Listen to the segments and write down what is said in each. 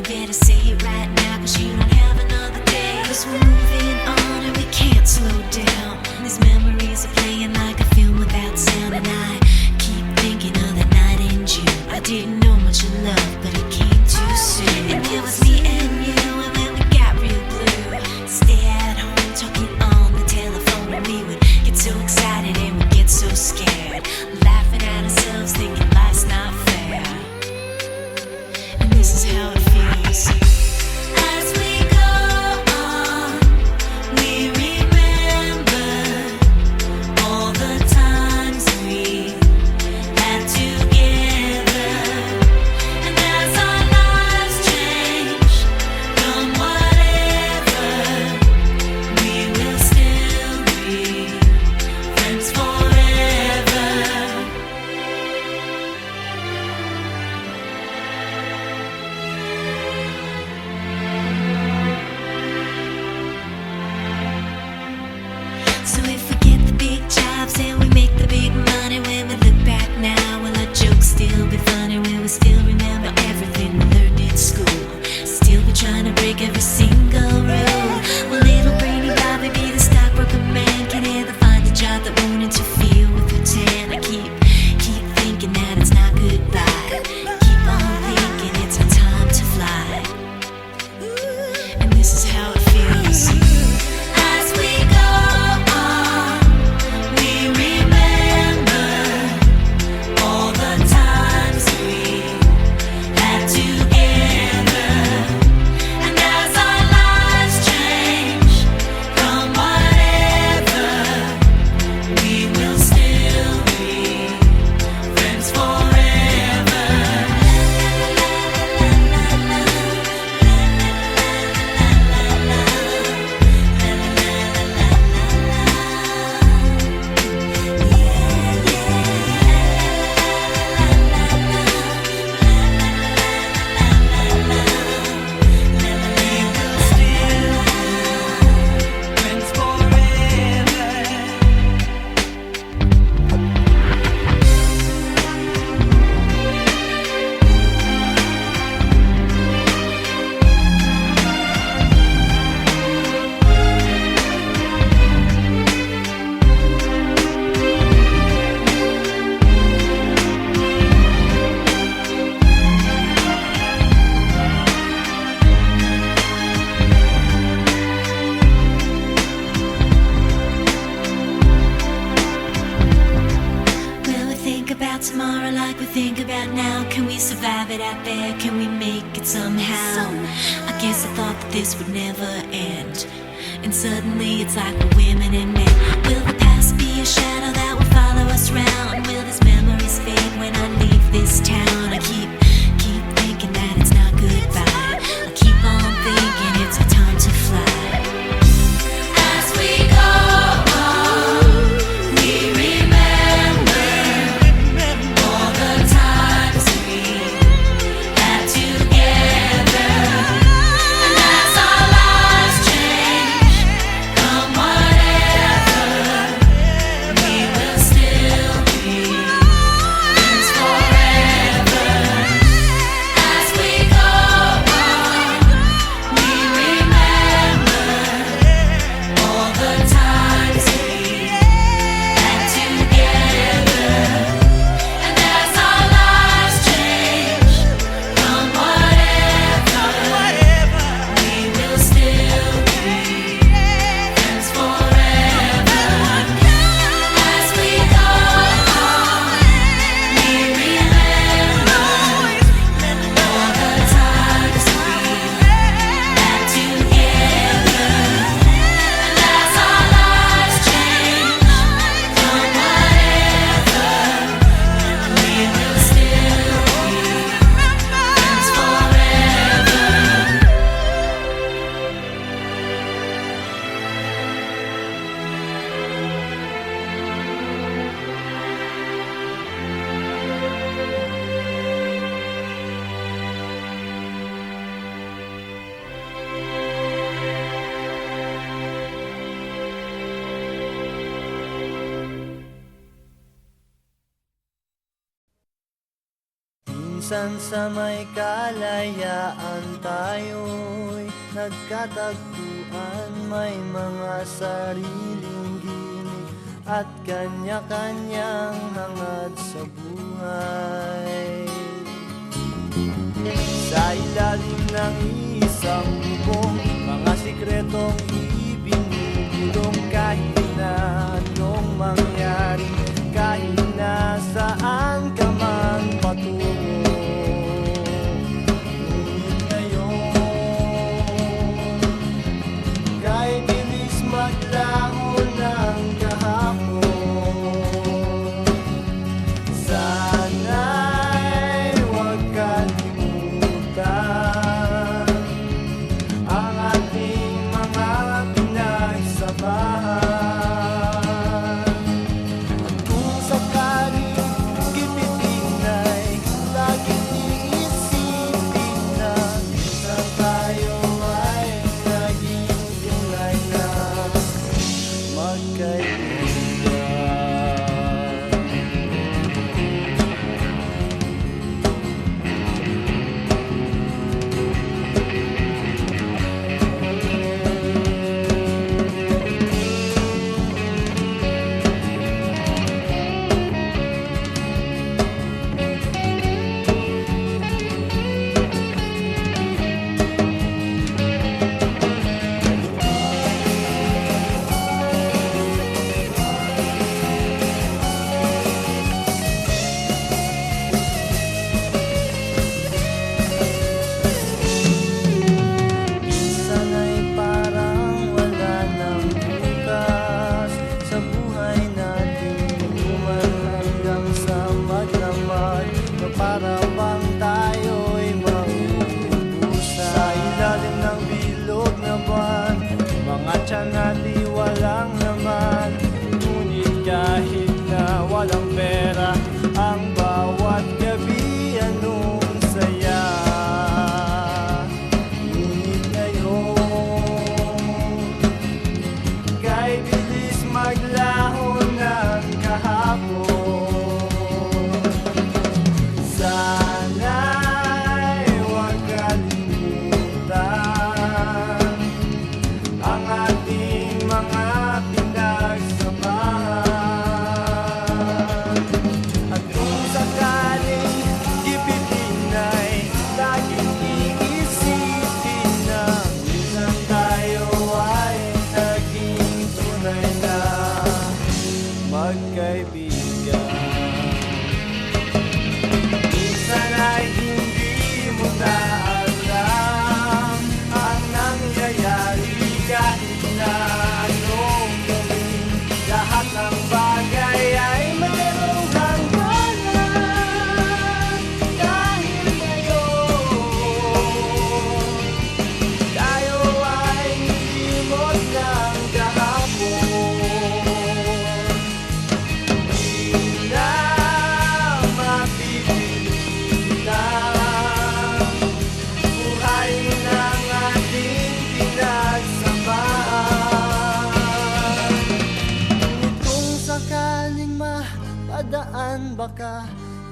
better say it right now, 'cause you don't have another day. 'Cause we're moving on and we can't slow down. These memories are playing like a film without sound, and I keep thinking of that night in June. I didn't know much of love, but it came too soon. And it was me and you, and then we got real blue. Stay at home talking on the telephone, and we would get so excited and we'd get so scared, laughing at ourselves, thinking life's not fair. And this is how it feels. As we go on, we remember all the times we had together. And as our lives change from whatever, we will still be friends forever. So if we get the big jobs and we make the big money, when we look back now, will our jokes still be funny? Will we still remember everything we learned in school? Still be trying to break every single rule? Will little brainy Bobby be the stockbroker man? Can he ever find a job that won't interfere with routine? I keep thinking that it's not goodbye. Keep on thinking it's our time to fly. And this is how it feels. As we go on, we remember all the times we had together. And as our lives change from whatever, we will still be friends forever. Friends forever. Will we think about tomorrow like we think about now? Can we survive it out there? Can we make it somehow? I guess I thought that this would never end, and suddenly it's like we're women and men. Will the past be a shadow that will follow us round? Will these memories fade when I leave this town? I keep thinking that it's not goodbye. I keep on thinking it's our time to fly. As we go on, we remember all the times we had together. And as our lives change from whatever, we will still be friends forever. minsan sa may kalayaan tayo'y nagkatagpuan. May mga sariling ginig at kanya-kanyang hangad sa buhay. Sa ilalim ng isang bubong, mga sikretong ibinubulong. Kahit na anong mangyari, kahit na saan ka man patungo. Ngunit ngayon, kahit bilis maglaho ng kahapon, sana'y huwag kalimutan ang ating mga pinagsamahan. Para bang tayo'y mauubusan sa ilalim ng bilog na buwan. Mga tiyan natin walang laman, ngunit kahit na walang pera, ang bawat gabi anong saya. Ngunit ngayon, kahit bilis maglaho ng kahapon, sana'y huwag kalimutan ang ating mga pinagsamahan. At kung sakaling gipitin ay laging iisipin na minsan tayo ay naging tunay na magkaibigan. Minsan ay hindi mo na alam ang nangyayari, kahit na anong gawin, lahat ng bagay ay mayroong hangganan. Dahil ngayon, tayo ay nilimot ng kahapon. Di na buhay ng ating pinagsamahan. Ngunit kung sakaling mapadaan baka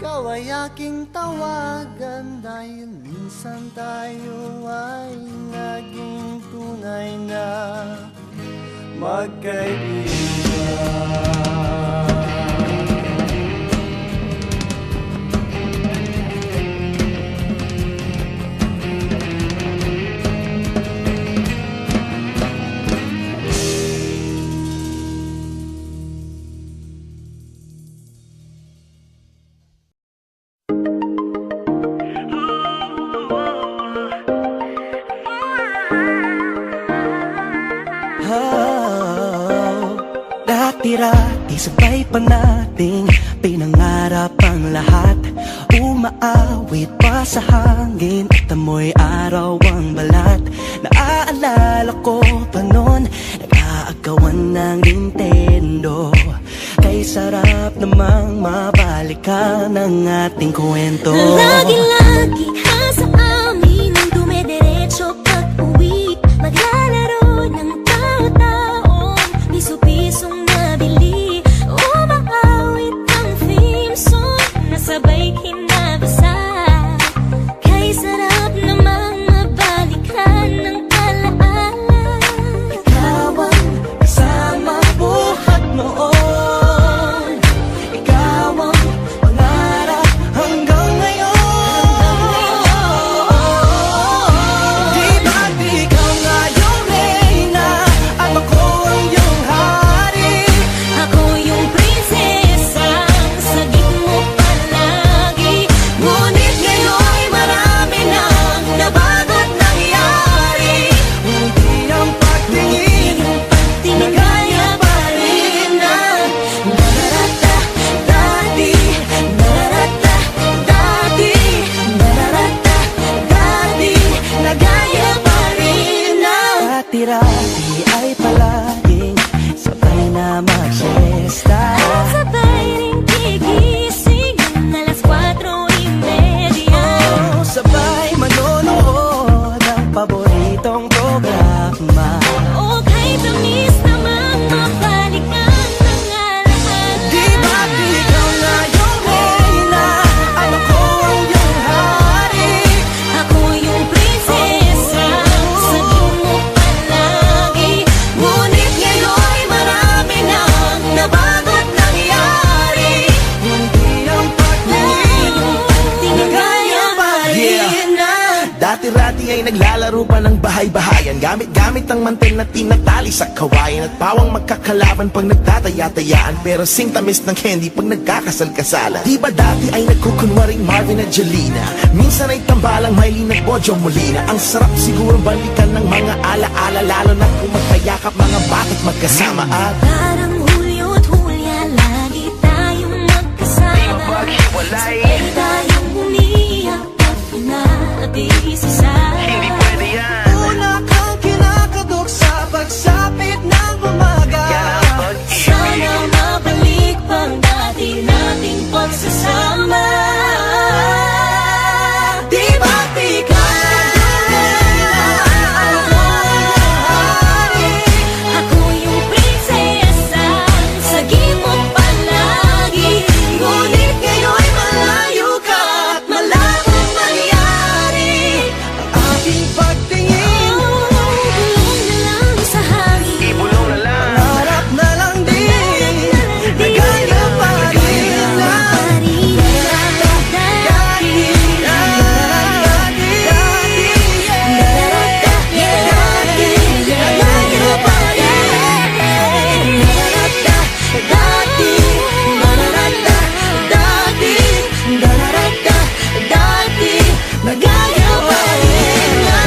ikaw ay aking tawagan, dahil minsan tayo ay naging tunay na magkaibigan. Dati-rati sabay pa nating pinangarap ang lahat. Umaawit pa sa hangin at amoy araw ang balat. Naaalala ko pa noon, nag-aagawan ng Nintendo. Kay sarap namang mabalikan ang ating kwento. Lagi-lagi ka sa amin ang dumediretso pag-uwi. Maglalaro ng tao-taong piso-pisong nabili. Umaawit ang theme song na sabay kinabasa. Dati-rati ay palaging sabay na mag-siesta. Sabay ring gigising alas 4:30. Oh, sabay manonood ng paboritong programa. Okay, promise namang mabalikan ng alaala. Di ba't ikaw na yung reyna, ako ang iyong hari? Ako yung prinsesa, sabihin mo palagi. Ngunit ngayon'y marami nang nabago't nangyari. Hindi ang pagtingin Di na kaya pa rin na. Dati-rati ay naglalaro pa ng bahay-bahayan, gamit-gamit ang mantel na tinatali sa kawayan. At pawang magkakalaban pag nagtataya-tayaan, pero sing tamis ng candy pag nagkakasal-kasalan. Di ba dati ay nagkukunwaring Marvin at Jelena, minsan ay tambalang Mylene at Bojo Molina. Ang sarap siguro balikan ng mga ala-ala, lalo na kung magkayakap mga bata't magkasama. At Parang Hulyo at Hulya, lagi tayong magkasama. Sabay tayong umiyak at pinag-iisa. una kang kinakatok sa pagsapit ng umaga. Sana mabalik pang dati nating pagsasama. Di ba't ikaw na yung hari? Ako yung prinsesa, sagip mo palagi. Ngunit ngayon'y malayo ka at malabong mangyari. Ang aking pagtingin, Bulong na lang sa hangin. harap na lang din, nagaya pa rin na. Nagaya pa rin na.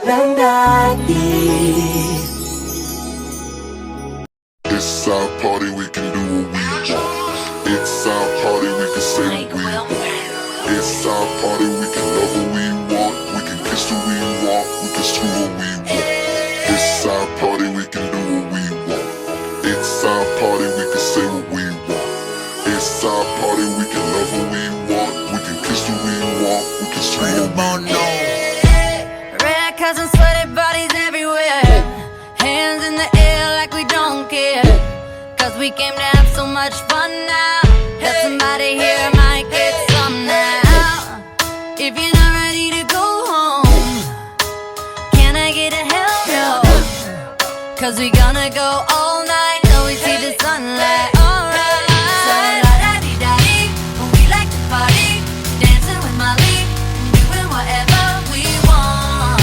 Ng dati. It's our party, we can do what we want. It's our party, we can say what we want. It's our party, we can love what we want. We can kiss who we want, we can screw what we want. It's our party, we can do what we want. It's our party, we can say what we want. It's our party, we can love what we want. We can kiss who we want, we can screw what we want. Red cups and sweaty bodies everywhere. Hands in the air like we don't care. Cause we came to have so much fun now. That somebody here might get some now. If you're not ready to go home, can I get a hell no? Cause we gonna go all night till we see the sunlight. Alright. So la-da-dee-da-dee, we like to party. Dancing with Molly, doing whatever we want.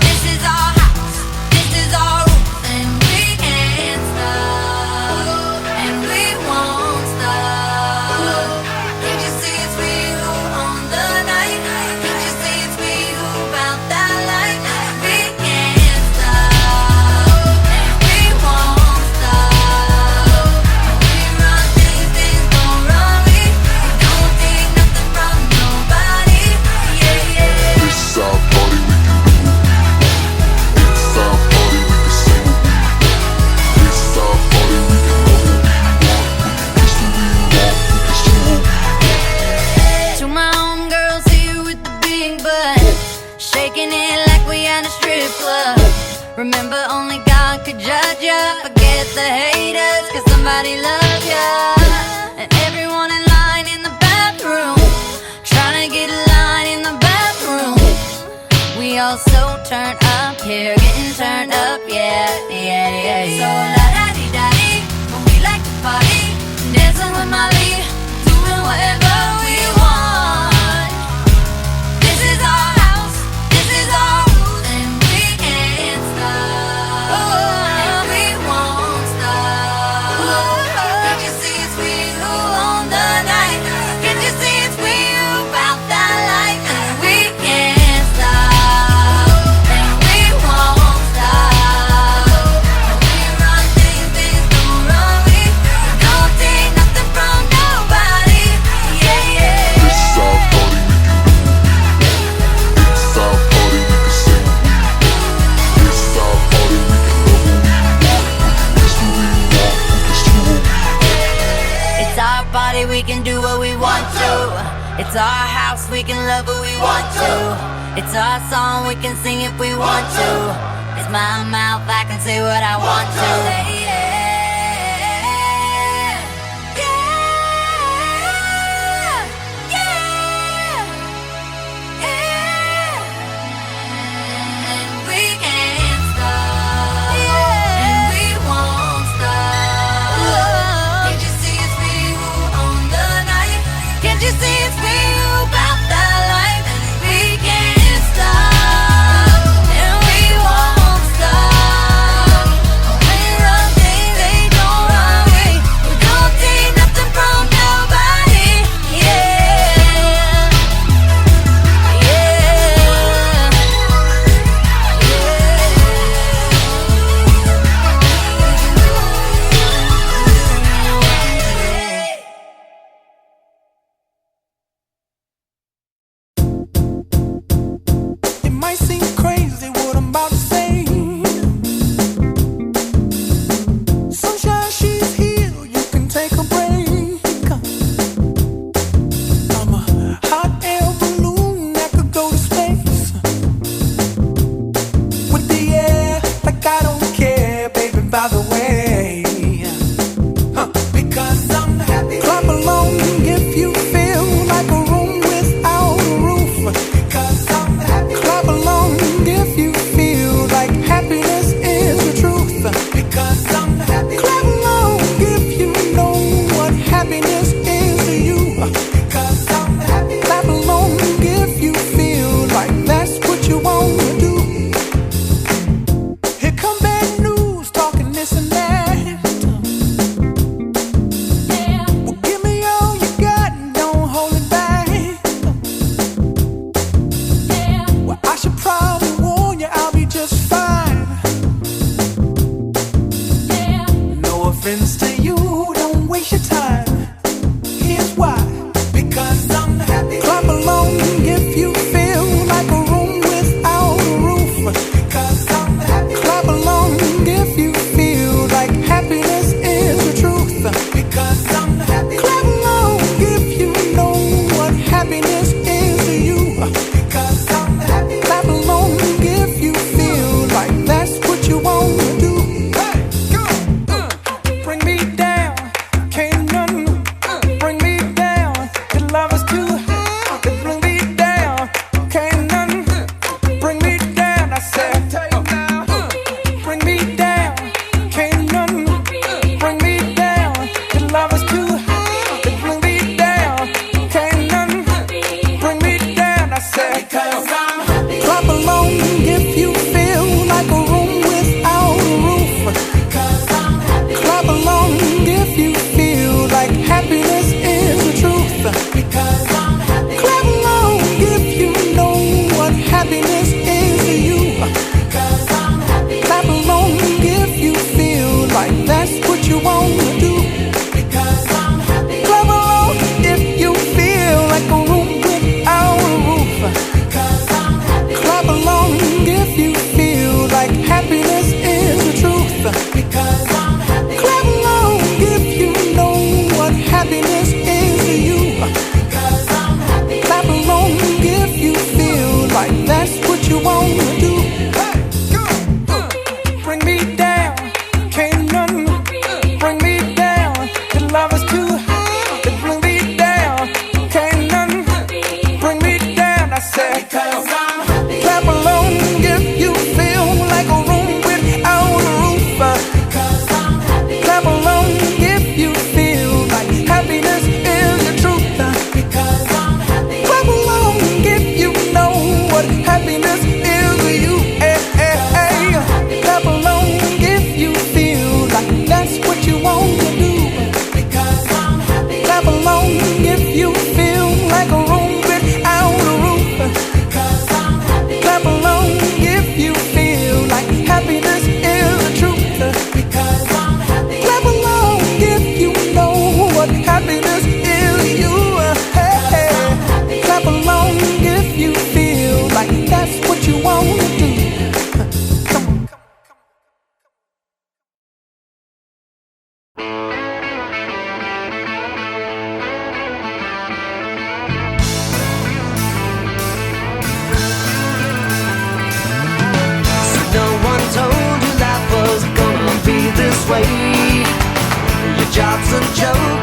This is our house, this is our rules, and we can't stop, and we won't stop. Can't you see it's we who own the night? Can't you see it's we who found that light? We can't stop, and we won't stop. We run things don't run me. We don't take nothing from nobody. Yeah, yeah. It's our party, we can do what we want. It's our party, we can say what we want. It's our party, we can love what we want. We can kiss who we want, we can screw what we want. To my homegirls here with the big butt, shaking it like we at a strip club. Remember, only God could judge ya. Forget the haters, cause somebody loves ya. And everyone in line in the bathroom, trying to get a line in the bathroom. We all so turned up here, getting turned up, yeah, yeah, yeah, yeah. So la-da-dee-da-dee, we like to party, dancing with Molly, doing whatever we want. This is our house, this is our rules, and we can't stop, and we won't stop. Can't you see it's we who own the night? Can't you see it's we who found that light? And we can't stop, and we won't stop. And we run things don't run me. We don't take nothing from nobody. Yeah, yeah. It's our song, we can sing if we want to. It's my mouth, I can say what I want to. Yeah, yeah, yeah, yeah. And we can't stop, and we won't stop. Can't you see it's we who own the night? Can't you see it's we who bout that life? We can't stop, and we won't stop. When love things they don't hurry, we don't take nothing from nobody. Yeah, yeah. It might seem crazy what I'm about to say. Sunshine, she's here, you can take a break. I'm a hot air balloon that could go to space. With the air, like I don't care, baby, by the way. Because I'm happy. Clap along if you feel like a room without a roof. Because I'm happy. Clap along if you feel like happiness is the truth. Because I'm happy. Clap along if you know what happiness is to you. Because I'm happy. Clap along if you feel like that's what you want to do. Here come bad news, talking this and that. Well, give me all you got and don't hold it back. Well, I should probably warn you, I'll be just fine. No offense to you, don't waste your time. Here's why. Because I'm happy. Clap along if you feel like a room without a roof. Because I'm happy. Clap along if you feel like happiness is the truth. Because I'm happy. Clap along if you know what happiness is to you. Because I'm happy. Clap along if you feel like that's what you want to do. Hey, go! Bring me down, can't none bring me down. Your love is too high. Bring me down, can't none bring me down. I said, bring me down, can't none bring me down. Your love is too high. Bring me down, can't none bring me down. I said, because I'm happy. Clap along if you feel like a room without a roof. Because I'm happy. Clap along if you feel like happiness is the truth. Because I'm happy. Clap along if you know what happiness is to you. Because I'm happy. Clap along if you feel like that's what you want to do. Because I'm happy. Clap along if you feel like a room without a roof. Because I'm happy. Clap along if you feel like happiness is the truth. Because I'm happy. Clap along if you know what happiness is to you. Because I'm happy. Clap along if you feel like that's what you want to do. Hey, go! Bring me down, can't none bring me down. Your love is too high. Bring me down, can't none bring me down. I said, because I'm happy. Clap along if you feel like a room without a roof. Because I'm happy. Clap along if you feel like happiness is the truth. Because I'm happy. Clap along if you know what happiness is to you. Clap along if you feel like that's what you want to do. Because I'm happy. Clap along if you feel like a room without a roof. Because I'm happy. Clap along if you feel like happiness is the truth. Because I'm happy. Clap along if you know what happiness is to you. Clap along if you feel like that's what you want to do. Come on. a joke.